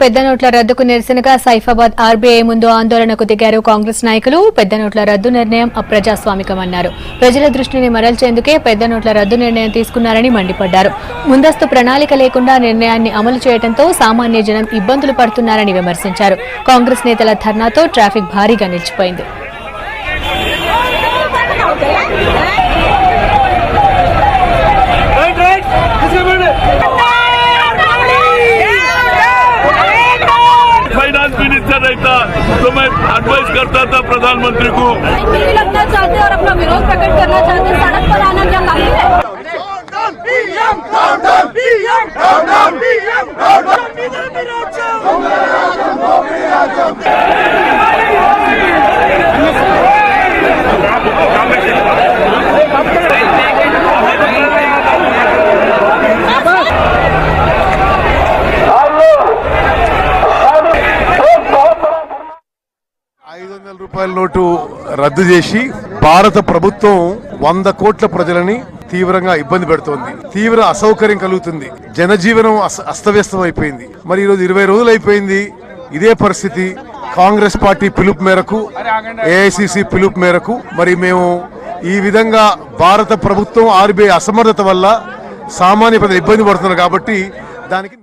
పెద్ద నోట్ల రద్దుకు నిరసనగా సైఫాబాద్ ఆర్బీఐ ముందు ఆందోళనకు దిగారు కాంగ్రెస్ నాయకులు. పెద్ద నోట్ల రద్దు నిర్ణయం అప్రజాస్వామికమన్నారు. ప్రజల దృష్టిని మరల్చేందుకే పెద్ద నోట్ల రద్దు నిర్ణయం తీసుకున్నారని మండిపడ్డారు. ముందస్తు ప్రణాళిక లేకుండా నిర్ణయాన్ని అమలు చేయడంతో సామాన్య జనం ఇబ్బందులు పడుతున్నారని విమర్శించారు. కాంగ్రెస్ నేతల ధర్నాతో ట్రాఫిక్ భారీగా నిలిచిపోయింది. तो मैं एडवाइस करता था प्रधानमंत्री को लगना चाहते और अपना विरोध प्रकट करना चाहते, सड़क पर आना क्या काफी है? రూపాయల నోటు రద్దు చేసి భారత ప్రభుత్వం 100 కోట్ల ప్రజలని తీవ్రంగా ఇబ్బంది పెడుతోంది. తీవ్ర అసౌకర్యం కలుగుతుంది. జనజీవనం అస్తవ్యస్తం అయిపోయింది. మరి ఈరోజు 20 రోజులు అయిపోయింది. ఇదే పరిస్థితి. కాంగ్రెస్ పార్టీ పిలుపు మేరకు, ఏఐసిసి పిలుపు మేరకు మరి మేము ఈ విధంగా భారత ప్రభుత్వం ఆర్బీఐ అసమర్థత వల్ల సామాన్య ప్రజలు ఇబ్బంది పడుతున్నారు కాబట్టి దానికి